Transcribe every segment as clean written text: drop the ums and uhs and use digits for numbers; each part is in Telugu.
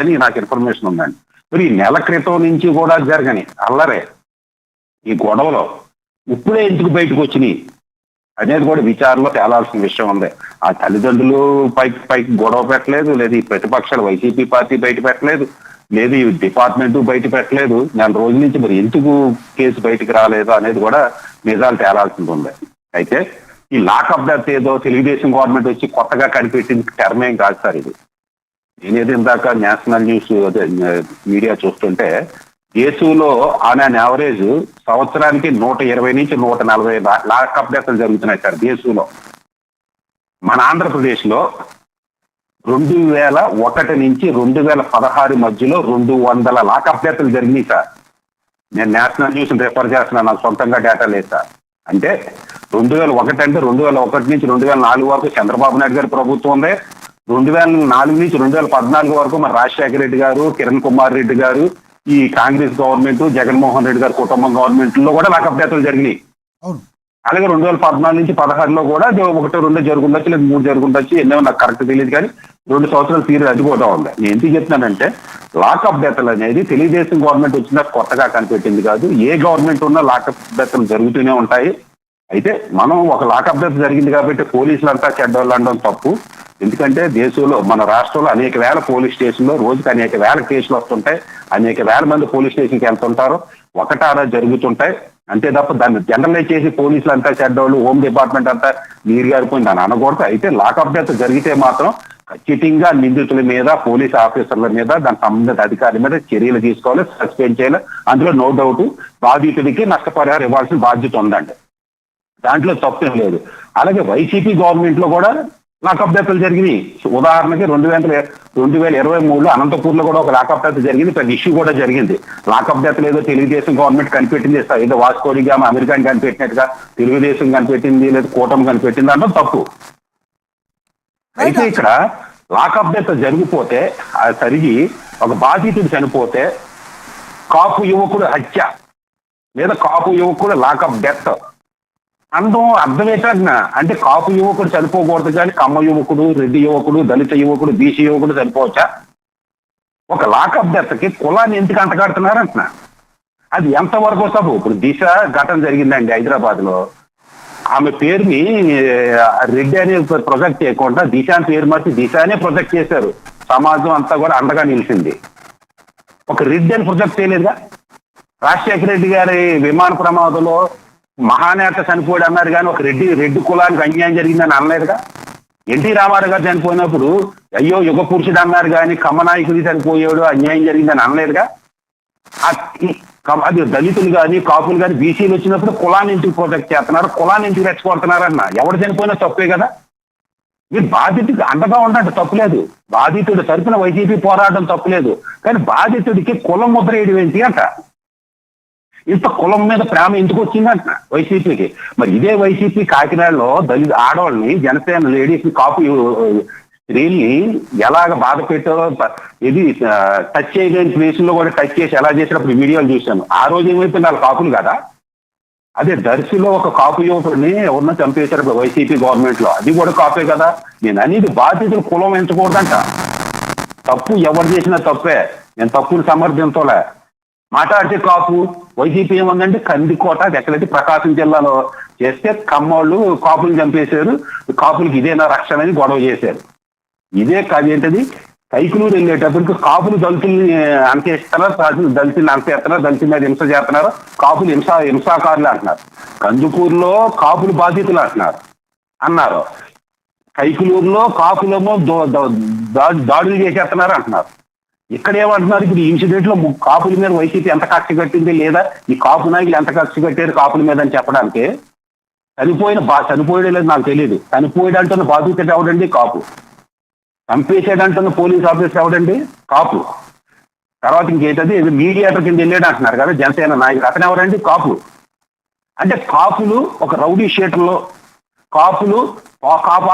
అని నాకు ఇన్ఫర్మేషన్ ఉందండి. మరి ఈ నెల క్రితం నుంచి కూడా జరగని అల్లరే ఈ గొడవలో ఇప్పుడే ఎందుకు బయటకు వచ్చినాయి అనేది కూడా విచారణలో తేలాల్సిన విషయం ఉంది. ఆ తల్లిదండ్రులు పైకి గొడవ పెట్టలేదు, లేదు ఈ ప్రతిపక్షాలు వైసీపీ పార్టీ బయట పెట్టలేదు, లేదు ఈ డిపార్ట్మెంట్ బయట పెట్టలేదు. నెల రోజుల నుంచి మరి ఎందుకు కేసు బయటకు రాలేదు అనేది కూడా నిజాలు తేలాల్సింది ఉంది. అయితే ఈ లాకప్ డెత్ ఏదో తెలుగుదేశం గవర్నమెంట్ వచ్చి కొత్తగా కనిపెట్టింది టర్మేం కాదు సార్. ఇది నేనేది ఇందాక నేషనల్ న్యూస్ మీడియా చూస్తుంటే దేశంలో ఆన్ అన్ యావరేజ్ సంవత్సరానికి 120 నుంచి 140 లాకప్ డెత్లు జరుగుతున్నాయి సార్ దేశంలో. మన ఆంధ్రప్రదేశ్ లో 2001 నుంచి 2016 మధ్యలో 200 లాకప్ డెత్లు జరిగినాయి సార్. నేను నేషనల్ న్యూస్ రిఫర్ చేస్తున్నాను, నాకు సొంతంగా డేటా లేదు సార్. అంటే 2001 అంటే 2001 నుంచి 2004 వరకు చంద్రబాబు నాయుడు గారి ప్రభుత్వం ఉంది. 2004 నుంచి 2014 వరకు మరి రాజశేఖర రెడ్డి గారు, కిరణ్ కుమార్ రెడ్డి గారు, ఈ కాంగ్రెస్ గవర్నమెంట్, జగన్మోహన్ రెడ్డి గారి కుటుంబం గవర్నమెంట్ లో కూడా లాకప్ డెత్లు జరిగినాయి. అలాగే 2014 నుంచి 2016లో కూడా 1-2 జరుగుండొచ్చు, లేదా 3 జరుగుండొచ్చు, ఎన్నో నాకు కరెక్ట్ తెలియదు. కానీ 2 సంవత్సరాల పీరియడ్ అది కూడా ఉంది. నేను ఎందుకు చెప్తున్నానంటే లాకప్ డెత్లు అనేది తెలుగుదేశం గవర్నమెంట్ వచ్చినా కొత్తగా కనిపెట్టింది కాదు. ఏ గవర్నమెంట్ ఉన్నా లాకప్ డెత్లు జరుగుతూనే ఉంటాయి. అయితే మనం ఒక లాకప్ డెత్ జరిగింది కాబట్టి పోలీసులంతా చెడ్డోళ్ళు అనడం తప్పు. ఎందుకంటే దేశంలో మన రాష్ట్రంలో అనేక వేల పోలీస్ స్టేషన్లో రోజుకి అనేక వేల కేసులు వస్తుంటాయి, అనేక వేల మంది పోలీస్ స్టేషన్కి వెళ్తుంటారు, ఒకటారా జరుగుతుంటాయి. అంతే తప్ప దాన్ని జనరలైజ్ చేసి పోలీసులు అంతా చెడ్డోళ్ళు, హోమ్ డిపార్ట్మెంట్ అంతా నీరు గారిపోయింది అని అనకూడదు. అయితే లాకప్ డెత్ జరిగితే మాత్రం ఖచ్చితంగా నిందితుల మీద, పోలీస్ ఆఫీసర్ల మీద, దాని సంబంధిత అధికారుల మీద చర్యలు తీసుకోవాలి, సస్పెండ్ చేయాలి. అందులో నో డౌట్ బాధితుడికి నష్టపరిహారం ఇవ్వాల్సిన బాధ్యత ఉందండి, దాంట్లో తప్పేం లేదు. అలాగే వైసీపీ గవర్నమెంట్ లో కూడా లాకప్ డెత్లు జరిగినాయి. ఉదాహరణకి 2023లో అనంతపూర్లో కూడా ఒక లాకప్ డెత్ జరిగింది, పెద్ద ఇష్యూ కూడా జరిగింది. లాకప్ డెత్ లేదో తెలుగుదేశం గవర్నమెంట్ కనిపెట్టింది, ఏదో వాస్కోడిగామ అమెరికాని కనిపెట్టినట్టుగా తెలుగుదేశం కనిపెట్టింది, లేదా కూటమి కనిపెట్టింది అంటే తప్పు. అయితే ఇక్కడ లాకప్ డెత్ జరిగిపోతే అది సరిగి ఒక బాధితుడు చనిపోతే కాపు యువకుడు హత్య లేదా కాపు యువకుడు లాకప్ డెత్ అర్థం ఏంటంటున్నా అంటే కాపు యువకుడు చనిపోకూడదు కానీ కమ్మ యువకుడు, రెడ్డి యువకుడు, దళిత యువకుడు, బీసీ యువకుడు చనిపోవచ్చా? ఒక లాకప్ డెత్కి కులాన్ని ఎందుకు అంటగడుతున్నారంటున్నా? అది ఎంతవరకు సబు? ఇప్పుడు దిశ ఘటన జరిగిందండి హైదరాబాద్ లో. ఆమె పేరుని రెడ్డి అని ప్రొజెక్ట్ చేయకుండా దిశ అని పేరు మార్చి దిశ అనే ప్రొజెక్ట్ చేశారు. సమాజం అంతా కూడా అండగా నిలిచింది. ఒక రెడ్డి అని ప్రొజెక్ట్ చేయలేదుగా. రాజశేఖర రెడ్డి గారి విమాన ప్రమాదంలో మహానేత చనిపోయాడు అన్నారు కానీ ఒక రెడ్డి కులానికి అన్యాయం జరిగిందని అనలేదుగా. ఎన్టీ రామారావు గారు చనిపోయినప్పుడు అయ్యో యుగ పురుషుడు అన్నారు కానీ కమ్మ నాయకుడి చనిపోయాడు అన్యాయం జరిగిందని అనలేదుగా. అది దళితులు కానీ కాపులు కానీ బీసీలు వచ్చినప్పుడు కులాన్ని ఇంటికి ప్రొటెక్ట్ చేస్తున్నారు, కులాన్ని ఇంటికి రెచ్చగొడుతున్నారన్న. ఎవరు చనిపోయినా తప్పే కదా. మీరు బాధితుడికి అండగా ఉండండి, తప్పులేదు. బాధితుడు తరపున వైసీపీ పోరాటం తప్పులేదు. కానీ బాధితుడికి కులం ముద్ర వేయడం ఏంటి అంట. ఇంత కులం మీద ప్రేమ ఎందుకు వచ్చిందంట వైసీపీకి. మరి ఇదే వైసీపీ కాకినాడలో దళిత ఆడవాళ్ళని, జనసేన లేడీస్ కాపు స్త్రీల్ని ఎలాగ బాధ పెట్టారో, ఇది టచ్ చేయలేని ప్లేసుల్లో కూడా టచ్ చేసి ఎలా చేసినప్పుడు వీడియోలు చూశాను. ఆ రోజు ఏమైపోయింది, వాళ్ళు కాపులు కదా. అదే దర్శిలో ఒక కాపు యువకుడిని ఎవరినో చంపేశారు వైసీపీ గవర్నమెంట్ లో, అది కూడా కాపే కదా. నేను అనేది బాధితులు కులం ఎంచకూడదంట. తప్పు ఎవరు చేసినా తప్పే, నేను తప్పును సమర్థించలే. మాట్లాడితే కాపు వైసీపీ ఏముందంటే కందికోట అది ఎక్కడైతే ప్రకాశం జిల్లాలో చేస్తే కమ్మోళ్ళు కాపులు చంపేశారు, కాపులకి ఇదేనా రక్షణ అని గొడవ చేశారు. ఇదే కాదేంటది కైకులూరు వెళ్ళేటప్పటికి కాపులు దళితుల్ని అంతేస్తున్నారు, దళితుల్ని అంతేస్తున్నారు, దళితుల మీద హింస చేస్తున్నారు, కాపులు హింసాకారులు అంటున్నారు. కందుకూరులో కాపులు బాధితులు అన్నారు. కైకులూరులో కాపులేమో దాడులు చేసేస్తున్నారు అంటున్నారు. ఇక్కడ ఏమంటున్నారు, ఇప్పుడు ఈ ఇన్సిడెంట్ లో కాపుల మీద వైసీపీ ఎంత కక్ష కట్టింది, లేదా ఈ కాపు నాయకులు ఎంత కక్ష కట్టారు కాపుల మీద అని చెప్పడానికి. చనిపోయాడు లేదు నాకు తెలియదు. చనిపోయాడంటున్న బాధితుడు ఎవడండి? కాపు. చంపేసాడంటున్న పోలీస్ ఆఫీసర్ ఎవడండి? కాపు. తర్వాత ఇంకేంటది మీడియేటర్ కింద వెళ్ళాడు అంటున్నారు కదా జనసేన నాయకుడు, అతను ఎవరండి? కాపు. అంటే కాపులు ఒక రౌడీ షీటర్లో, కాపు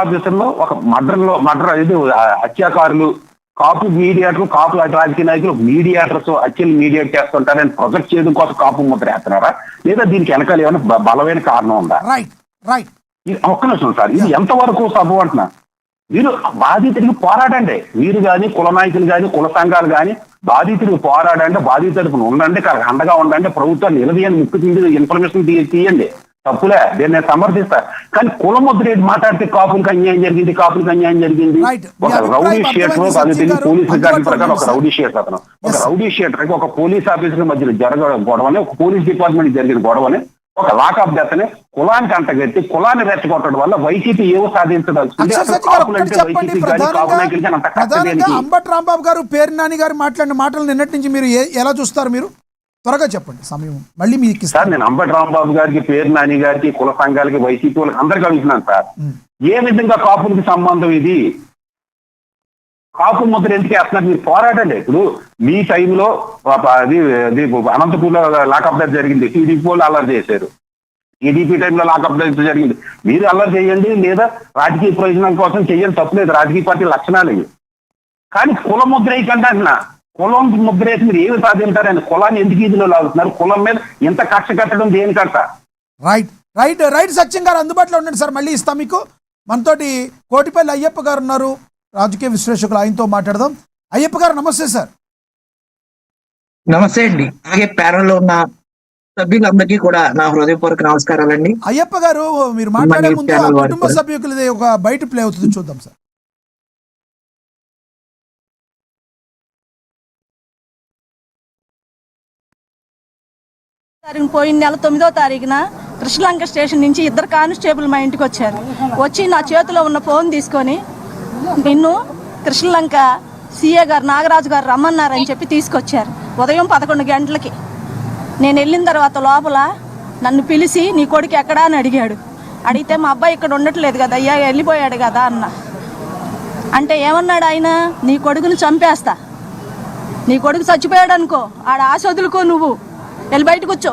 ఆఫీసర్లో ఒక మర్డర్ ఇది హత్యాకారులు, కాపు మీడియేటర్లు, కాపు రాజకీయ నాయకులు మీడియేటర్స్ హత్యలు మీడియేట్ చేస్తుంటారని ప్రొజెక్ట్ చేయడం కోసం కాపు ముద్ర వేస్తున్నారా, లేదా దీనికి వెనకాల ఏమైనా బలమైన కారణం ఉందా? ఒక్క నిమిషం సార్, ఇది ఎంతవరకు సబు అంటున్నా. మీరు బాధితుడికి పోరాడండి. మీరు కానీ కుల నాయకులు కానీ కుల సంఘాలు కానీ బాధితుడికి పోరాడండి, బాధితుడికి ఉండండి, అండగా ఉండండి, ప్రభుత్వాన్ని నిలదీయండి, ముక్కు తిండి ఇన్ఫర్మేషన్ తీయండి, తప్పులే, దీన్ని నేను సమర్థిస్తా. కానీ కుల ముద్ర మాట్లాడితే కాపులకు అన్యాయం జరిగింది, కాపులకు అన్యాయం జరిగింది. ఒక రౌడీ షీటర్ పోలీస్ రికార్డు ప్రకారం ఒక రౌడీ షీటర్ అతను ఒక రౌడీ షీటర్ ఒక పోలీస్ ఆఫీసర్ మధ్యలో గొడవని, ఒక పోలీస్ డిపార్ట్మెంట్ జరిగిన గొడవని, ఒక లాకప్ డెత్ని కులానికి అంటగట్టి కులాన్ని రెచ్చగొట్టడం వల్ల వైసీపీ ఏవో సాధించదలుచుకుంది. అంబటి రాంబాబు గారు, పేరు నాని గారు మాట్లాడిన మాటలు నిన్నటి నుంచి మీరు ఎలా చూస్తారు? మీరు త్వరగా చెప్పండి, సమయం మళ్ళీ మీకు. సార్, నేను అంబటి రాంబాబు గారికి, పేరు నాని గారికి, కుల సంఘాలకి, వైసీపీ వాళ్ళకి అందరికీ అడుగుతున్నాను సార్, ఏ విధంగా కాపులకి సంబంధం ఇది? కాపు ముద్ర ఎందుకు వేస్తున్నారు? మీరు పోరాటండి. ఇప్పుడు మీ టైంలో అది అనంతపూర్లో లాకప్ డెత్ జరిగింది, టీడీపీ వాళ్ళు అల్లరి చేశారు. టీడీపీ టైంలో లాకప్ డెత్ జరిగింది, మీరు అల్లరి చేయండి, లేదా రాజకీయ ప్రయోజనాల కోసం చెయ్యండి, తప్పులేదు, రాజకీయ పార్టీ లక్షణాలు ఇవి. కానీ కుల ముద్ర వేయకండి అంటున్నా. కులం ముద్ర వేసి మీరు ఏమి సాధించారని కులాన్ని ఎందుకు ఈదులో లాగుతున్నారు? కులం మీద ఇంత కక్ష కట్టడం దేనికంట? రైట్ రైట్ రైట్ సత్యం గారు అందుబాటులో ఉండండి సార్, మళ్ళీ ఇస్తాం మీకు. మనతోటి కోటిపల్లి అయ్యప్ప గారు ఉన్నారు, రాజకీయ విశ్లేషకులు, ఆయనతో మాట్లాడదాం. అయ్యప్ప గారు నమస్తే సార్. నమస్తే అండి. అలాగే ప్యానెల్లో ఉన్న సభ్యులందరికీ కూడా నా హృదయపూర్వక నమస్కారాలండి. అయ్యప్ప గారు, మీరు మాట్లాడే ముందు ఆ కుటుంబ సభ్యులది ఒక బయట ప్లే అవుతుంది, చూద్దాం సార్. పోయిన నెల 9వ తారీఖున కృష్ణలంక స్టేషన్ నుంచి 2 కానిస్టేబుల్ మా ఇంటికి వచ్చారు. వచ్చి నా చేతిలో ఉన్న ఫోన్ తీసుకొని నిన్ను కృష్ణలంక సీఏ గారు నాగరాజు గారు రమ్మన్నారని చెప్పి తీసుకొచ్చారు. ఉదయం 11 గంటలకి నేను వెళ్ళిన తర్వాత లోపల నన్ను పిలిచి నీ కొడుకు ఎక్కడా అని అడిగాడు. అడిగితే మా అబ్బాయి ఇక్కడ ఉండట్లేదు కదా అయ్యా, వెళ్ళిపోయాడు కదా అన్న. అంటే ఏమన్నాడు ఆయన, నీ కొడుకుని చంపేస్తా, నీ కొడుకు చచ్చిపోయాడు అనుకో, ఆడ ఆశ వదులుకో, నువ్వు వెళ్ళి బయటకు వచ్చో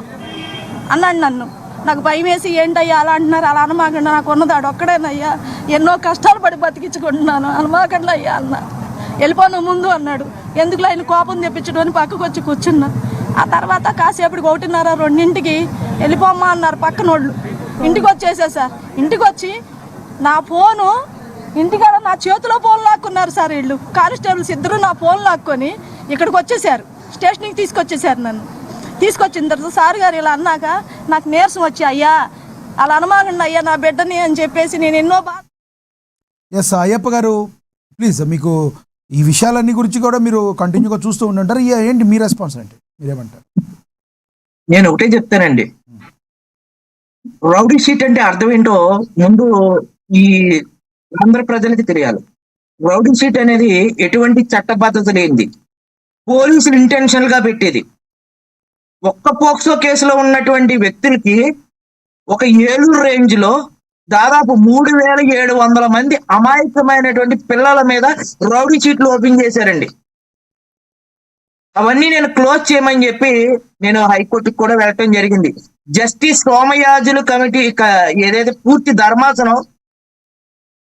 అన్నాడు నన్ను. నాకు భయం వేసి ఏంటయ్యా అలా అంటున్నారు, అలా అనమాకండి, నాకు ఉన్నదాడు ఒక్కడేనయ్యా, ఎన్నో కష్టాలు పడి బతికించుకుంటున్నాను, అనమాకండి అయ్యా అన్న. వెళ్ళిపోను ముందు అన్నాడు. ఎందుకులో ఆయన కోపం తెప్పించడం అని పక్కకు వచ్చి కూర్చున్నా. ఆ తర్వాత కాసేపటికి 1:30, 2ంటికి వెళ్ళిపోమ్మా అన్నారు పక్కనోళ్ళు. ఇంటికి వచ్చేసేసారు. ఇంటికి వచ్చి నా ఫోను ఇంటికాడ నా చేతిలో ఫోన్ లాక్కున్నారు సార్. వీళ్ళు కానిస్టేబుల్స్ ఇద్దరు నా ఫోన్ లాక్కొని ఇక్కడికి వచ్చేసారు, స్టేషన్కి తీసుకొచ్చేసారు. నన్ను తీసుకొచ్చిన తర్వాత సార్ గారు ఇలా అన్నాక నాకు నీరసం వచ్చి, అయ్యా అలా అనమాకండి అయ్యా నా బిడ్డని అని చెప్పేసి నేను ఎన్నో ఎస్ అయ్యప్ప గారు, ప్లీజ్ మీకు ఈ విషయాలన్నీ గురించి కూడా మీరు కంటిన్యూగా చూస్తూ ఉండంటారు. ఏంటి మీ రెస్పాన్స్ అంటే మీరేమంటారు? నేను ఒకటే చెప్తానండి, రౌడీ షీట్ అంటే అర్థం ఏంటో ముందు ఈ ఆంధ్ర ప్రజలకి తెలియాలి. రౌడీ షీట్ అనేది ఎటువంటి చట్టబద్ధత లేనిది, పోలీసులు ఇంటెన్షనల్ గా పెట్టేది. ఒక్క పోక్సో కేసులో ఉన్నటువంటి వ్యక్తులకి ఒక ఏలూరు రేంజ్ లో దాదాపు 3700 మంది అమాయకమైనటువంటి పిల్లల మీద రౌడీ షీట్లు ఓపెన్ చేశారండి. అవన్నీ నేను క్లోజ్ చేయమని చెప్పి నేను హైకోర్టుకి కూడా వెళ్ళటం జరిగింది. జస్టిస్ సోమయాజులు కమిటీ ఏదైతే పూర్తి ధర్మాసనం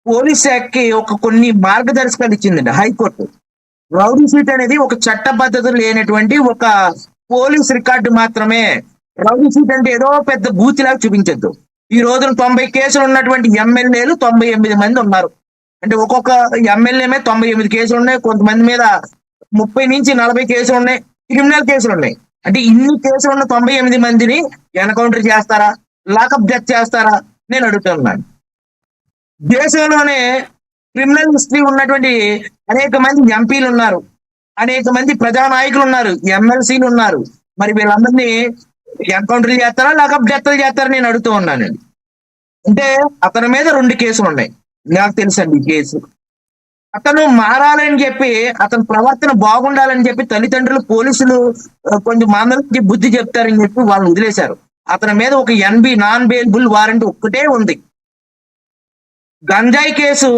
పోలీస్ శాఖకి కొన్ని మార్గదర్శకాలు ఇచ్చిందండి హైకోర్టు. రౌడీ షీట్ అనేది ఒక చట్టబద్ధత లేనటువంటి ఒక పోలీస్ రికార్డు మాత్రమే. రౌడీ షీట్ అంటే ఏదో పెద్ద బూతిలాగా చూపించద్దు. ఈ రోజున 90 కేసులు ఉన్నటువంటి ఎమ్మెల్యేలు 98 మంది ఉన్నారు. అంటే ఒక్కొక్క ఎమ్మెల్యే మీద 98 కేసులు ఉన్నాయి. కొంతమంది మీద 30 నుంచి 40 కేసులు ఉన్నాయి, క్రిమినల్ కేసులు ఉన్నాయి. అంటే ఇన్ని కేసులు ఉన్న 98 మందిని ఎన్కౌంటర్ చేస్తారా, లాకప్ డెత్ చేస్తారా నేను అడుగుతున్నాను. దేశంలోనే క్రిమినల్ హిస్టరీ ఉన్నటువంటి అనేక మంది ఎంపీలు ఉన్నారు, అనేక మంది ప్రజానాయకులు ఉన్నారు, ఎమ్మెల్సీలు ఉన్నారు. మరి వీళ్ళందరినీ ఎన్కౌంటర్ చేస్తారా, లాకప్ డెత్లు చేస్తారా నేను అడుగుతూ ఉన్నానండి. అంటే అతని మీద 2 కేసులు ఉన్నాయి, నాకు తెలుసండి ఈ కేసు. అతను మారాలని చెప్పి, అతని ప్రవర్తన బాగుండాలని చెప్పి తల్లిదండ్రులు, పోలీసులు కొంచెం మందలించి బుద్ధి చెప్తారని చెప్పి వాళ్ళు వదిలేశారు. అతని మీద ఒక NB నాన్ బెయిలబుల్ వారెంట్ ఒక్కటే ఉంది. గంజాయి కేసు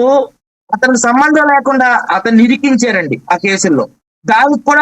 అతనికి సంబంధం లేకుండా అతన్ని ఇరికించారండి ఆ కేసుల్లో. దానికి కూడా